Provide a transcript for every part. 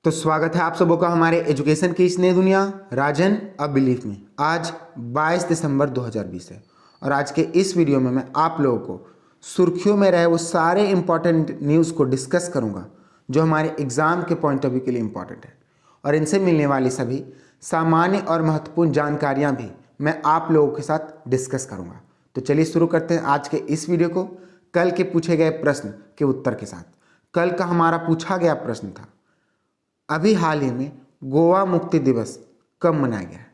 तो स्वागत है आप सबों का हमारे एजुकेशन की इस नई दुनिया राजन अ बिलीफ में। आज 22 दिसंबर 2020 है और आज के इस वीडियो में मैं आप लोगों को सुर्खियों में रहे वो सारे इंपॉर्टेंट न्यूज़ को डिस्कस करूंगा जो हमारे एग्ज़ाम के पॉइंट ऑफ व्यू के लिए इंपॉर्टेंट है, और इनसे मिलने वाली सभी सामान्य और महत्वपूर्ण जानकारियाँ भी मैं आप लोगों के साथ डिस्कस करूँगा। तो चलिए शुरू करते हैं आज के इस वीडियो को कल के पूछे गए प्रश्न के उत्तर के साथ। कल का हमारा पूछा गया प्रश्न था, अभी हाल ही में गोवा मुक्ति दिवस कब मनाया गया है?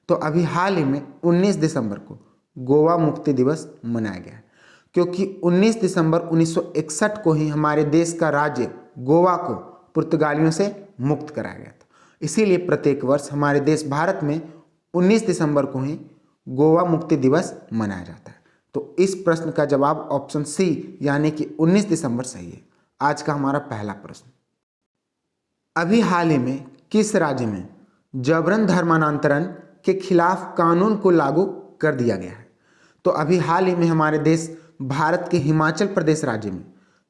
तो अभी हाल ही में 19 दिसंबर को गोवा मुक्ति दिवस मनाया गया है, क्योंकि 19 दिसंबर 1961 को ही हमारे देश का राज्य गोवा को पुर्तगालियों से मुक्त कराया गया था। इसीलिए प्रत्येक वर्ष हमारे देश भारत में 19 दिसंबर को ही गोवा मुक्ति दिवस मनाया जाता है। तो इस प्रश्न का जवाब ऑप्शन सी यानी कि 19 दिसंबर सही है। आज का हमारा पहला प्रश्न, अभी हाल ही में किस राज्य में जबरन धर्मांतरण के खिलाफ कानून को लागू कर दिया गया है? तो अभी हाल ही में हमारे देश भारत के हिमाचल प्रदेश राज्य में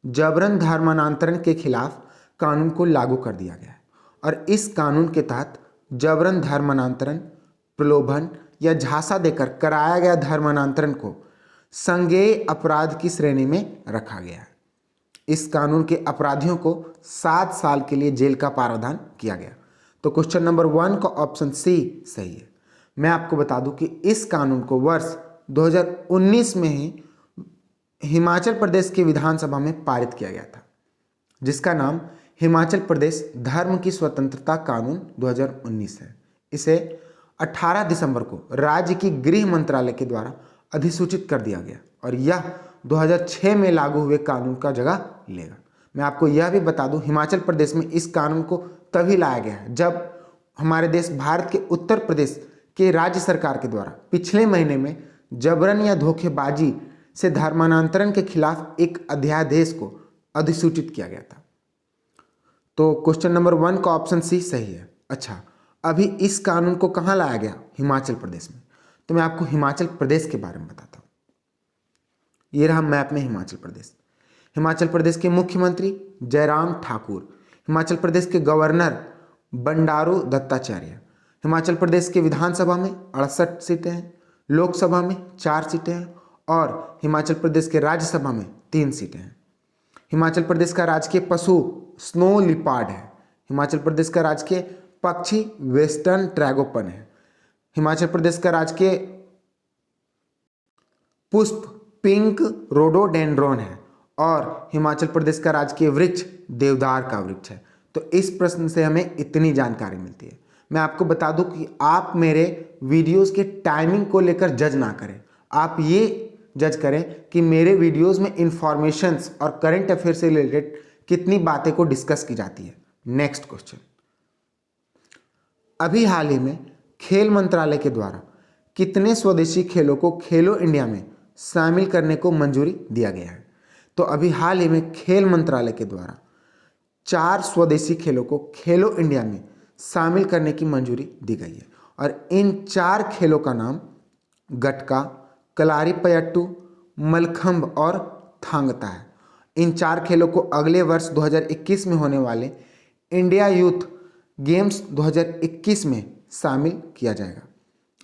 जबरन धर्मांतरण के खिलाफ कानून को लागू कर दिया गया है, और इस कानून के तहत जबरन धर्मांतरण, प्रलोभन या झांसा देकर कराया गया धर्मांतरण को संज्ञेय अपराध की श्रेणी में रखा गया है। इस कानून के अपराधियों को 7 साल के लिए जेल का प्रावधान किया गया। तो क्वेश्चन नंबर 1 का ऑप्शन सी सही है। मैं आपको बता दूं कि इस कानून को वर्ष 2019 में ही हिमाचल प्रदेश की विधानसभा में पारित किया गया था, जिसका नाम हिमाचल प्रदेश धर्म की स्वतंत्रता कानून 2019 है। इसे 18 दिसंबर को राज्य की गृह मंत्रालय के द्वारा अधिसूचित कर दिया गया और यह 2006 में लागू हुए कानून का जगह लेगा। मैं आपको यह भी बता दूं, हिमाचल प्रदेश में इस कानून को तभी लाया गया है जब हमारे देश भारत के उत्तर प्रदेश के राज्य सरकार के द्वारा पिछले महीने में जबरन या धोखेबाजी से धर्मांतरण के खिलाफ एक अध्यादेश को अधिसूचित किया गया था। तो क्वेश्चन नंबर 1 का ऑप्शन सी सही है। अच्छा, अभी इस कानून को कहाँ लाया गया? हिमाचल प्रदेश में। तो मैं आपको हिमाचल प्रदेश के बारे में बताता हूँ। ये रहा मैप में हिमाचल प्रदेश। हिमाचल प्रदेश के मुख्यमंत्री जयराम ठाकुर, हिमाचल प्रदेश के गवर्नर बंडारू दत्तात्रेय, हिमाचल प्रदेश के विधानसभा में 68 सीटें हैं, लोकसभा में 4 सीटें हैं और हिमाचल प्रदेश के राज्यसभा में 3 सीटें हैं। हिमाचल प्रदेश का राजकीय पशु स्नो लिपार्ड है। हिमाचल प्रदेश का राजकीय पक्षी वेस्टर्न ट्रैगोपन है। हिमाचल प्रदेश का राजकीय पुष्प पिंक रोडोडेंड्रॉन है और हिमाचल प्रदेश का राजकीय वृक्ष देवदार का वृक्ष है। तो इस प्रश्न से हमें इतनी जानकारी मिलती है। मैं आपको बता दूं कि आप मेरे वीडियोस के टाइमिंग को लेकर जज ना करें, आप ये जज करें कि मेरे वीडियोस में इंफॉर्मेशंस और करंट अफेयर से रिलेटेड कितनी बातें को डिस्कस की जाती है। नेक्स्ट क्वेश्चन, अभी हाल ही में खेल मंत्रालय के द्वारा कितने स्वदेशी खेलों को खेलो इंडिया में शामिल करने को मंजूरी दिया गया है? तो अभी हाल ही में खेल मंत्रालय के द्वारा 4 स्वदेशी खेलों को खेलो इंडिया में शामिल करने की मंजूरी दी गई है, और इन 4 खेलों का नाम गटका, कलारीपयट्टू, मलखंब और थांगता है। इन 4 खेलों को अगले वर्ष 2021 में होने वाले इंडिया यूथ गेम्स 2021 में शामिल किया जाएगा।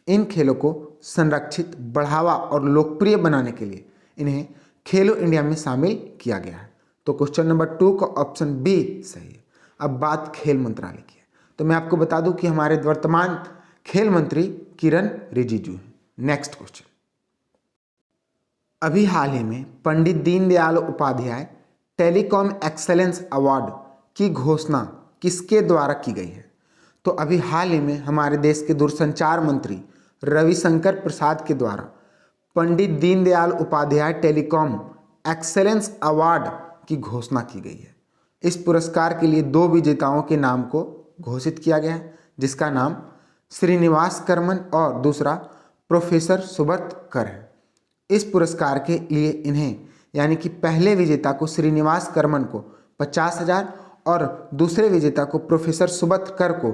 इन खेलों को संरक्षित, बढ़ावा और लोकप्रिय बनाने के लिए इन्हें खेलो इंडिया में शामिल किया गया है। तो क्वेश्चन नंबर 2 का ऑप्शन बी सही है। अब बात खेल मंत्रालय की है, तो मैं आपको बता दूं कि हमारे वर्तमान खेल मंत्री किरण रिजिजू हैं। नेक्स्ट क्वेश्चन, अभी हाल ही में Pandit Deendayal Upadhyay telecom excellence award की घोषणा किसके द्वारा की गई है? तो अभी हाल ही में हमारे देश के दूरसंचार मंत्री रविशंकर प्रसाद के द्वारा Pandit Deendayal Upadhyay telecom excellence award की घोषणा की गई है। इस पुरस्कार के लिए 2 विजेताओं के नाम को घोषित किया गया है, जिसका नाम श्रीनिवास करमन और दूसरा प्रोफेसर सुब्रत कर है। इस पुरस्कार के लिए इन्हें यानी कि पहले विजेता को श्रीनिवास करमन को 50,000 और दूसरे विजेता को प्रोफेसर सुब्रत कर को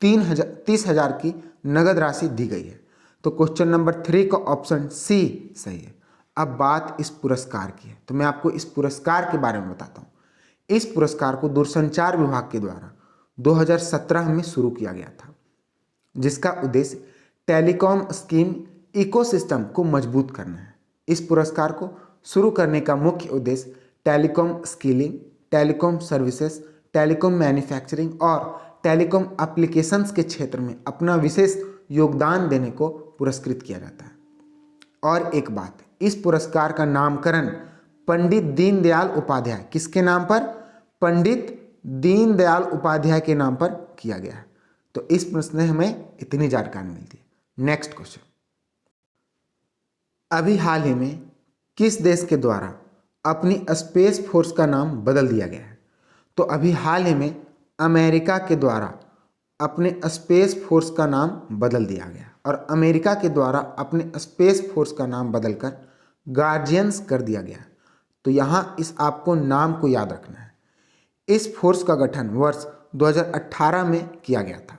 30,000 की नगद राशि दी गई है। तो क्वेश्चन नंबर 3 का ऑप्शन सी सही है। अब बात इस पुरस्कार की है, तो मैं आपको इस पुरस्कार के बारे में बताता हूँ। इस पुरस्कार को दूरसंचार विभाग के द्वारा 2017 में शुरू किया गया था, जिसका उद्देश्य टेलीकॉम स्कीम इकोसिस्टम को मजबूत करना है। इस पुरस्कार को शुरू करने का मुख्य उद्देश्य telecom skilling, telecom services, telecom manufacturing और टेलीकॉम एप्लीकेशंस के क्षेत्र में अपना विशेष योगदान देने को पुरस्कृत किया जाता है। और एक बात, इस पुरस्कार का नामकरण पंडित दीनदयाल उपाध्याय, किसके नाम पर? पंडित दीनदयाल उपाध्याय के नाम पर किया गया है। तो इस प्रश्न में हमें इतनी जानकारी मिलती है। नेक्स्ट क्वेश्चन, अभी हाल ही में किस देश के द्वारा अपनी स्पेस फोर्स का नाम बदल दिया गया है? तो अभी हाल ही में अमेरिका के द्वारा अपने स्पेस फोर्स का नाम बदल दिया गया और अमेरिका के द्वारा अपने स्पेस फोर्स का नाम बदलकर गार्जियंस कर दिया गया। तो यहाँ इस आपको नाम को याद रखना है। इस फोर्स का गठन वर्ष 2018 में किया गया था।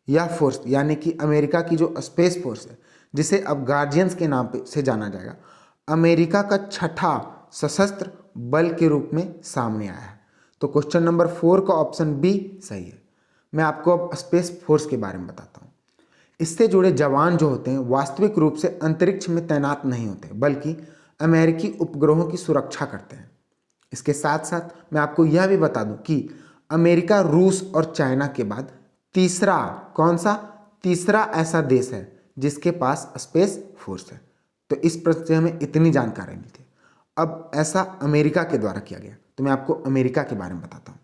यह फोर्स यानी कि अमेरिका की जो स्पेस फोर्स है, जिसे अब गार्जियंस के नाम से जाना जाएगा, अमेरिका का छठा सशस्त्र बल के रूप में सामने आया है। तो क्वेश्चन नंबर 4 का ऑप्शन बी सही है। मैं आपको अब स्पेस फोर्स के बारे में बताता हूँ। इससे जुड़े जवान जो होते हैं वास्तविक रूप से अंतरिक्ष में तैनात नहीं होते, बल्कि अमेरिकी उपग्रहों की सुरक्षा करते हैं। इसके साथ साथ मैं आपको यह भी बता दूं कि अमेरिका, रूस और चाइना के बाद तीसरा कौन सा तीसरा ऐसा देश है जिसके पास स्पेस फोर्स है। तो इस प्रश्न से हमें इतनी जानकारी मिलती है। अब ऐसा अमेरिका के द्वारा किया गया, तो मैं आपको अमेरिका के बारे में बताता हूँ।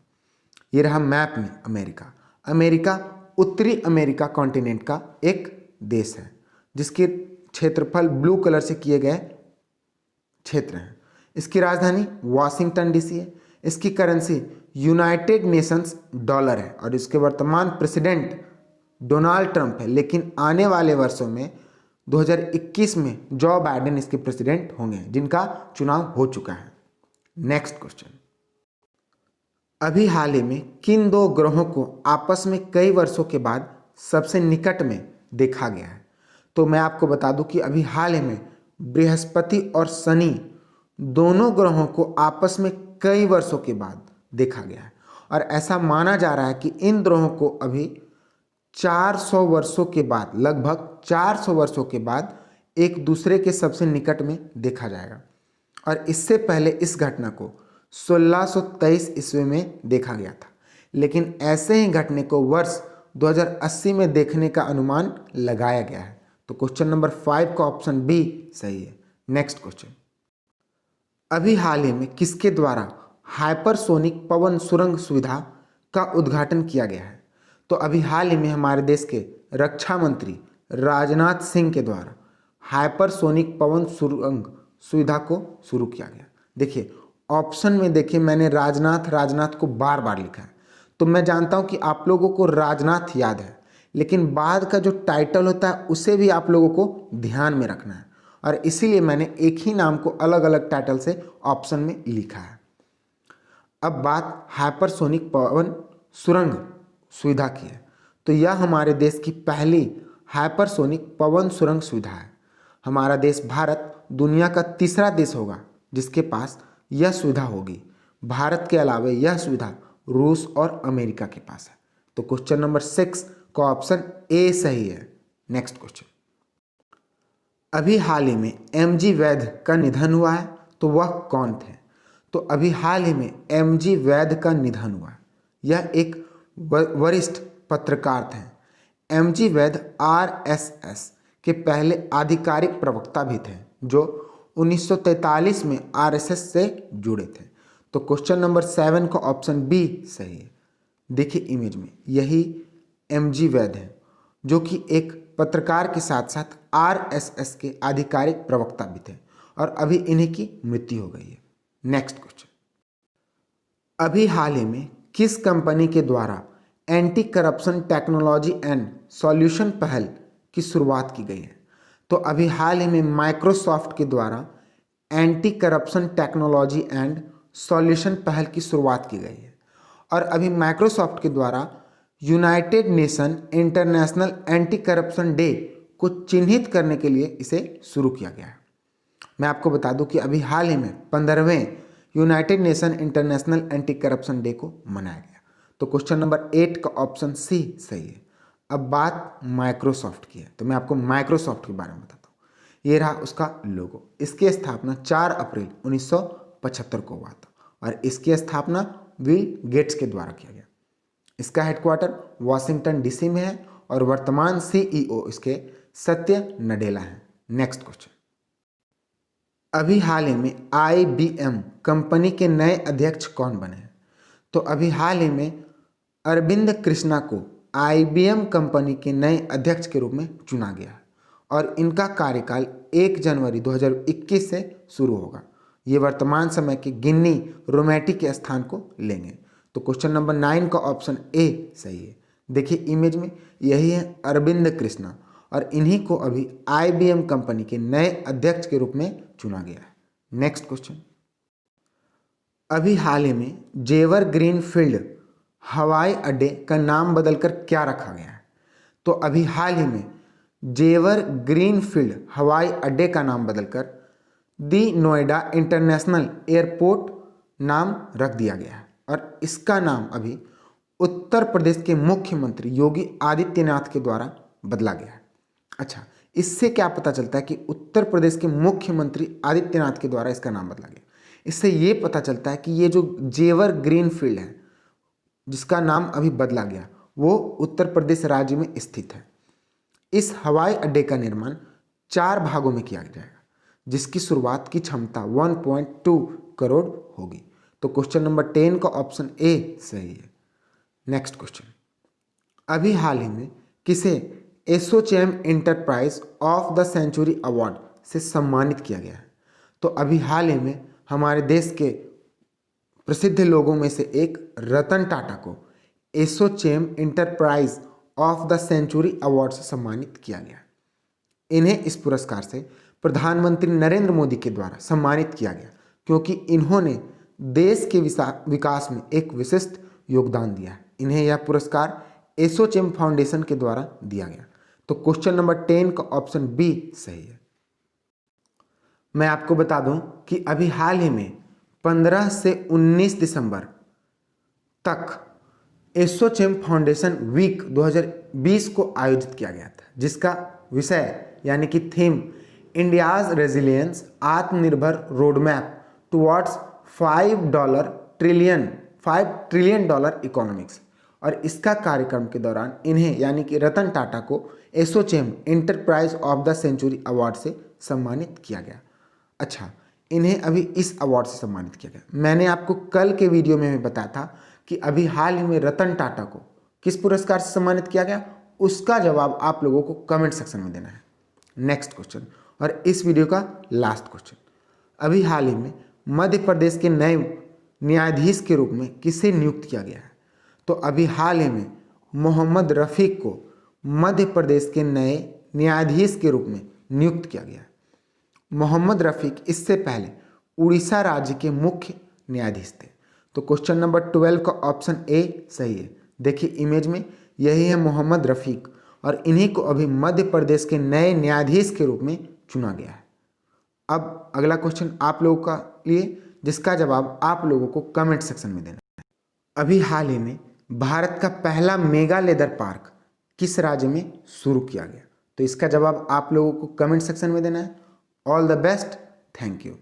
ये रहा मैप में अमेरिका। अमेरिका उत्तरी अमेरिका कॉन्टिनेंट का एक देश है, जिसके क्षेत्रफल ब्लू कलर से किए गए क्षेत्र हैं। इसकी राजधानी वाशिंगटन डीसी है। इसकी करेंसी यूनाइटेड नेशंस डॉलर है और इसके वर्तमान प्रेसिडेंट डोनाल्ड ट्रंप है, लेकिन आने वाले वर्षों में 2021 में जो बाइडेन इसके प्रेसिडेंट होंगे, जिनका चुनाव हो चुका है। नेक्स्ट क्वेश्चन, अभी हाल ही में किन दो ग्रहों को आपस में कई वर्षों के बाद सबसे निकट में देखा गया है? तो मैं आपको बता दूं कि अभी हाल ही में बृहस्पति और शनि दोनों ग्रहों को आपस में कई वर्षों के बाद देखा गया है और ऐसा माना जा रहा है कि इन ग्रहों को अभी 400 वर्षों के बाद, लगभग 400 वर्षों के बाद एक दूसरे के सबसे निकट में देखा जाएगा। और इससे पहले इस घटना को 1623 ईस्वी में देखा गया था, लेकिन ऐसे ही घटने को वर्ष 2080 में देखने का अनुमान लगाया गया है। तो क्वेश्चन नंबर 5 का ऑप्शन बी सही है। नेक्स्ट क्वेश्चन, अभी हाल ही में किसके द्वारा हाइपरसोनिक पवन सुरंग सुविधा का उद्घाटन किया गया है? तो अभी हाल ही में हमारे देश के रक्षा मंत्री राजनाथ सिंह के द्वारा हाइपरसोनिक पवन सुरंग सुविधा को शुरू किया गया। देखिए ऑप्शन में देखिए मैंने राजनाथ को बार बार लिखा है, तो मैं जानता हूं कि आप लोगों को राजनाथ याद है, लेकिन बाद का जो टाइटल होता है उसे भी आप लोगों को ध्यान में रखना है और इसीलिए मैंने एक ही नाम को अलग अलग टाइटल से ऑप्शन में लिखा है। अब बात हाइपरसोनिक पवन सुरंग सुविधा की है, तो यह हमारे देश की पहली हाइपरसोनिक पवन सुरंग सुविधा है। हमारा देश भारत दुनिया का तीसरा देश होगा जिसके पास यह सुविधा होगी। भारत के अलावा यह सुविधा रूस और अमेरिका के पास है। तो क्वेश्चन नंबर 6 का ऑप्शन ए सही है। नेक्स्ट क्वेश्चन, अभी हाल ही में एमजी वैध का निधन हुआ है, तो वह कौन थे? तो अभी हाल ही में एमजी वैध का निधन हुआ है। यह एक वरिष्ठ पत्रकार थे। एमजी वैध आरएसएस के पहले आधिकारिक प्रवक्ता भी थे, जो 1943 में आरएसएस से जुड़े थे। तो क्वेश्चन नंबर 7 का ऑप्शन बी सही है। देखिए इमेज में यही एमजी वैध है, जो कि एक पत्रकार के साथ साथ आरएसएस के आधिकारिक प्रवक्ता भी थे और अभी इन्हीं की मृत्यु हो गई है। नेक्स्ट क्वेश्चन, अभी हाल ही में किस कंपनी के द्वारा anti corruption technology and solution पहल की शुरुआत की गई है? तो अभी हाल ही में माइक्रोसॉफ्ट के द्वारा anti corruption technology and solution पहल की शुरुआत की गई है और अभी माइक्रोसॉफ्ट के द्वारा United Nation International Anti Corruption Day को चिन्हित करने के लिए इसे शुरू किया गया है। मैं आपको बता दूं कि अभी हाल ही में 15वें United Nation International Anti Corruption Day को मनाया गया। तो क्वेश्चन नंबर 8 का ऑप्शन सी सही है। अब बात माइक्रोसॉफ्ट की है, तो मैं आपको माइक्रोसॉफ्ट के बारे में बताता हूँ। ये रहा उसका लोगो। इसकी स्थापना 4 अप्रैल 1975 को हुआ था और इसकी स्थापना बिल गेट्स के द्वारा किया गया। इसका हेडक्वार्टर वॉशिंगटन डीसी में है और वर्तमान सीईओ इसके सत्य नडेला हैं। नेक्स्ट क्वेश्चन, अभी हाल ही में IBM कंपनी के नए अध्यक्ष कौन बने हैं? तो अभी हाल ही में अरविंद कृष्णा को IBM कंपनी के नए अध्यक्ष के रूप में चुना गया है और इनका कार्यकाल 1 जनवरी 2021 से शुरू होगा। ये वर्तमान समय के गिन्नी रोमैटी के स्थान को लेंगे। तो क्वेश्चन नंबर 9 का ऑप्शन ए सही है। देखिए इमेज में यही है अरविंद कृष्णा और इन्हीं को अभी IBM कंपनी के नए अध्यक्ष के रूप में चुना गया है। नेक्स्ट क्वेश्चन, अभी हाल ही में जेवर ग्रीनफील्ड हवाई अड्डे का नाम बदलकर क्या रखा गया है? तो अभी हाल ही में जेवर ग्रीनफील्ड हवाई अड्डे का नाम बदलकर दी नोएडा इंटरनेशनल एयरपोर्ट नाम रख दिया गया है और इसका नाम अभी उत्तर प्रदेश के मुख्यमंत्री योगी आदित्यनाथ के द्वारा बदला गया है। अच्छा, इससे क्या पता चलता है कि उत्तर प्रदेश के मुख्यमंत्री आदित्यनाथ के द्वारा इसका नाम बदला गया? इससे ये पता चलता है कि ये जो जेवर ग्रीनफील्ड है जिसका नाम अभी बदला गया वो उत्तर प्रदेश राज्य में स्थित है। इस हवाई अड्डे का निर्माण 4 भागों में किया जाएगा जिसकी शुरुआत की क्षमता 1.2 करोड़ होगी। तो क्वेश्चन नंबर 10 का ऑप्शन ए सही है। नेक्स्ट क्वेश्चन, अभी हाल ही में किसे ASSOCHAM enterprise of the century award से सम्मानित किया गया है? तो अभी हाल ही में हमारे देश के प्रसिद्ध लोगों में से एक रतन टाटा को ASSOCHAM enterprise of the century award से सम्मानित किया गया। इन्हें इस पुरस्कार से प्रधानमंत्री नरेंद्र मोदी के द्वारा सम्मानित किया गया क्योंकि इन्होंने देश के विकास में एक विशिष्ट योगदान दिया है। इन्हें यह पुरस्कार एसोचैम फाउंडेशन के द्वारा दिया गया। तो क्वेश्चन नंबर 10 का ऑप्शन बी सही है। मैं आपको बता दूं कि अभी हाल ही में 15 से 19 दिसंबर तक एसोचैम फाउंडेशन वीक 2020 को आयोजित किया गया था जिसका विषय यानी कि थीम इंडियाज रेजिलियंस आत्मनिर्भर रोडमैप टुवर्ड्स $5 ट्रिलियन इकोनॉमिक्स। और इसका कार्यक्रम के दौरान इन्हें यानी कि रतन टाटा को ASSOCHAM enterprise of the century award से सम्मानित किया गया। अच्छा, इन्हें अभी इस अवार्ड से सम्मानित किया गया। मैंने आपको कल के वीडियो में भी बताया था कि अभी हाल ही में रतन टाटा को किस पुरस्कार से सम्मानित किया गया, उसका जवाब आप लोगों को कमेंट सेक्शन में देना है। नेक्स्ट क्वेश्चन और इस वीडियो का लास्ट क्वेश्चन, अभी हाल ही में मध्य प्रदेश के नए न्यायाधीश के रूप में किसे नियुक्त किया गया है? तो अभी हाल ही में मोहम्मद रफ़ीक को मध्य प्रदेश के नए न्यायाधीश के रूप में नियुक्त किया गया है। मोहम्मद रफ़ीक इससे पहले उड़ीसा राज्य के मुख्य न्यायाधीश थे। तो क्वेश्चन नंबर 12 का ऑप्शन ए सही है। देखिए इमेज में यही है मोहम्मद रफ़ीक और इन्हीं को अभी मध्य प्रदेश के नए न्यायाधीश के रूप में चुना गया है। अब अगला क्वेश्चन आप लोगों का लिए जिसका जवाब आप लोगों को कमेंट सेक्शन में देना है। अभी हाल ही में भारत का पहला मेगा लेदर पार्क किस राज्य में शुरू किया गया? तो इसका जवाब आप लोगों को कमेंट सेक्शन में देना है। All the best, thank you.